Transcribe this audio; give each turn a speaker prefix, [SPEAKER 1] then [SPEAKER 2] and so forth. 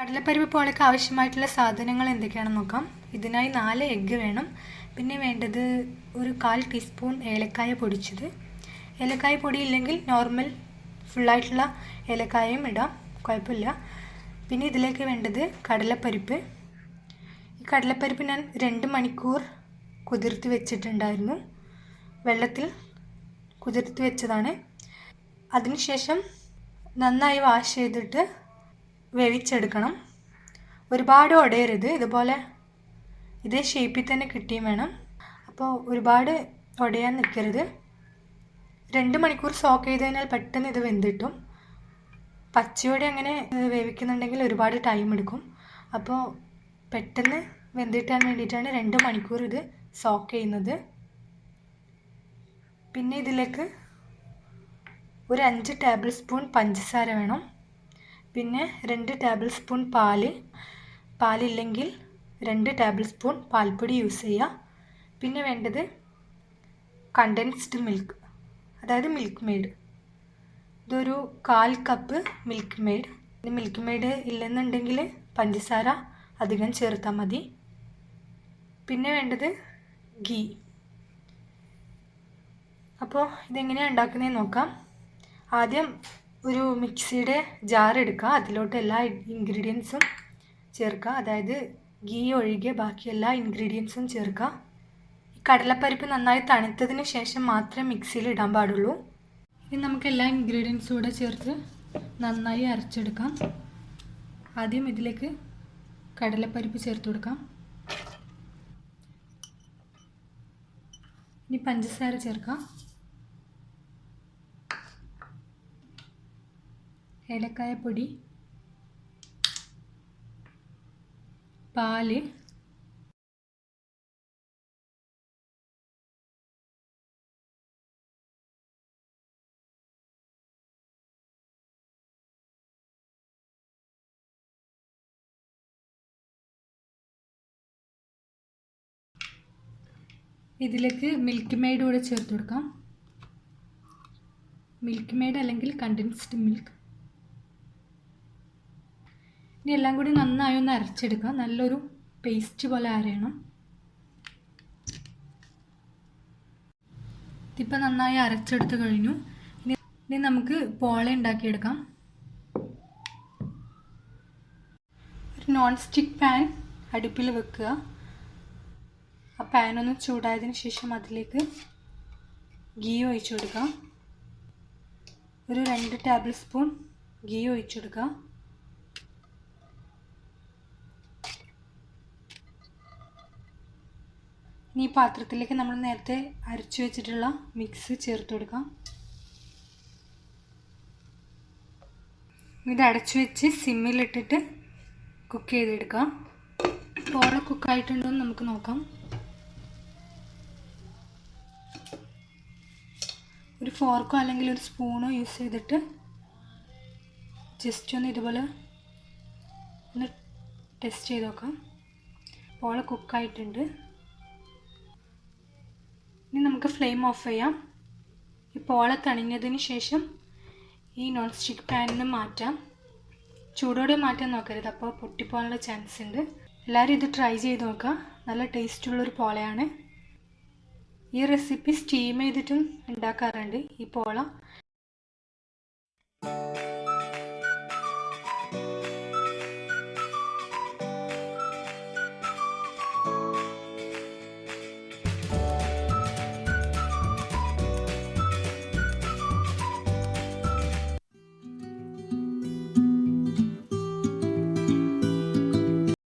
[SPEAKER 1] കടലപ്പരിപ്പ് പോളയ്ക്ക് ആവശ്യമായിട്ടുള്ള സാധനങ്ങൾ എന്തൊക്കെയാണെന്ന് നോക്കാം. ഇതിനായി 4 എഗ്ഗ് വേണം. പിന്നെ വേണ്ടത് ഒരു 1/4 ടീസ്പൂൺ ഏലക്കായ പൊടിച്ചത്. ഏലക്കായ പൊടിയില്ലെങ്കിൽ നോർമൽ ഫുള്ളായിട്ടുള്ള ഏലക്കായയും ഇടാം, കുഴപ്പമില്ല. പിന്നെ ഇതിലേക്ക് വേണ്ടത് കടലപ്പരിപ്പ്. ഈ കടലപ്പരിപ്പ് ഞാൻ 2 മണിക്കൂർ കുതിർത്ത് വെച്ചിട്ടുണ്ടായിരുന്നു. വെള്ളത്തിൽ കുതിർത്ത് വെച്ചതാണ്. അതിനുശേഷം നന്നായി വാഷ് ചെയ്തിട്ട് വേവിച്ചെടുക്കണം. ഒരുപാട് ഉടയരുത്, ഇതുപോലെ ഇതേ ഷേപ്പിൽ തന്നെ കിട്ടിയും വേണം. അപ്പോൾ ഒരുപാട് ഉടയാൻ നിൽക്കരുത്. 2 മണിക്കൂർ സോക്ക് ചെയ്ത് കഴിഞ്ഞാൽ പെട്ടെന്ന് ഇത് വെന്തിട്ടും. പച്ചയോടെ അങ്ങനെ വേവിക്കുന്നുണ്ടെങ്കിൽ ഒരുപാട് ടൈം എടുക്കും. അപ്പോൾ പെട്ടെന്ന് വെന്തിട്ടാൻ വേണ്ടിയിട്ടാണ് 2 മണിക്കൂർ ഇത് സോക്ക് ചെയ്യുന്നത്. പിന്നെ ഇതിലേക്ക് ഒരു 5 ടേബിൾ സ്പൂൺ പഞ്ചസാര വേണം. പിന്നെ 2 ടേബിൾ സ്പൂൺ പാലില്ലെങ്കിൽ 2 ടേബിൾ സ്പൂൺ പാൽപ്പൊടി യൂസ് ചെയ്യുക. പിന്നെ വേണ്ടത് കണ്ടൻസ്ഡ് മിൽക്ക്, അതായത് മിൽക്ക് മെയ്ഡ്. ഇതൊരു 1/4 cup Milkmaid. Milkmaid ഇല്ലെന്നുണ്ടെങ്കിൽ പഞ്ചസാര അധികം ചേർത്താൽ മതി. പിന്നെ വേണ്ടത് ഗീ. അപ്പോൾ ഇതെങ്ങനെയാണ് ഉണ്ടാക്കുന്നതെന്ന് നോക്കാം. ആദ്യം ഒരു മിക്സിയുടെ ജാർ എടുക്കുക, അതിലോട്ട് എല്ലാ ഇൻഗ്രീഡിയൻസും ചേർക്കുക, അതായത് ഗീ ഒഴികെ ബാക്കി എല്ലാ ഇൻഗ്രീഡിയൻസും ചേർക്കുക. ഈ കടലപ്പരിപ്പ് നന്നായി തണുത്തതിന് ശേഷം മാത്രമേ മിക്സിയിൽ ഇടാൻ പാടുള്ളൂ. ഇനി നമുക്ക് എല്ലാ ഇൻഗ്രീഡിയൻസും കൂടെ ചേർത്ത് നന്നായി അരച്ചെടുക്കാം. ആദ്യം ഇതിലേക്ക് കടലപ്പരിപ്പ് ചേർത്ത് കൊടുക്കാം. ഇനി പഞ്ചസാര ചേർക്കാം, ഏലക്കായപ്പൊടി, പാല്, ഇതിലേക്ക് മിൽക്ക് മെയ്ഡ് കൂടെ ചേർത്ത് കൊടുക്കാം. മിൽക്ക് മെയ്ഡ് അല്ലെങ്കിൽ കണ്ടൻസ്ഡ് മിൽക്ക്. ഇനി എല്ലാം കൂടി നന്നായി ഒന്ന് അരച്ചെടുക്കുക. നല്ലൊരു പേസ്റ്റ് പോലെ അരയണം. ഇതിപ്പോൾ നന്നായി അരച്ചെടുത്ത് കഴിഞ്ഞു. ഇനി നമുക്ക് പോള ഉണ്ടാക്കിയെടുക്കാം. ഒരു നോൺ സ്റ്റിക്ക് പാൻ അടുപ്പിൽ വെക്കുക. ആ പാനൊന്ന് ചൂടായതിനു ശേഷം അതിലേക്ക് ഗീ ഒഴിച്ചു കൊടുക്കുക. ഒരു 2 ടേബിൾ സ്പൂൺ ഗീ ഒഴിച്ചു കൊടുക്കുക. ഇനി ഈ പാത്രത്തിലേക്ക് നമ്മൾ നേരത്തെ അരച്ചു വെച്ചിട്ടുള്ള മിക്സ് ചേർത്ത് കൊടുക്കാം. ഇത് അടച്ചു വെച്ച് സിമ്മിലിട്ടിട്ട് കുക്ക് ചെയ്തെടുക്കാം. പോള കുക്കായിട്ടുണ്ടോ എന്ന് നമുക്ക് നോക്കാം. ഒരു ഫോർക്കോ അല്ലെങ്കിൽ ഒരു സ്പൂണോ യൂസ് ചെയ്തിട്ട് ജസ്റ്റ് ഒന്ന് ഇതുപോലെ ഒന്ന് ടെസ്റ്റ് ചെയ്ത് നോക്കാം. പോള കുക്കായിട്ടുണ്ട്. ഇനി നമുക്ക് ഫ്ലെയിം ഓഫ് ചെയ്യാം. ഈ പോള തണിഞ്ഞതിന് ശേഷം ഈ നോൺ സ്റ്റിക്ക് പാനിൽ നിന്ന് മാറ്റാം. ചൂടോടെ മാറ്റാൻ നോക്കരുത്, അപ്പോൾ പൊട്ടിപ്പോകാനുള്ള ചാൻസ് ഉണ്ട്. എല്ലാവരും ഇത് ട്രൈ ചെയ്ത് നോക്കുക. നല്ല ടേസ്റ്റുള്ളൊരു പോളയാണ്. ഈ റെസിപ്പി സ്റ്റീം ചെയ്തിട്ടും ഉണ്ടാക്കാറുണ്ട് ഈ പോള.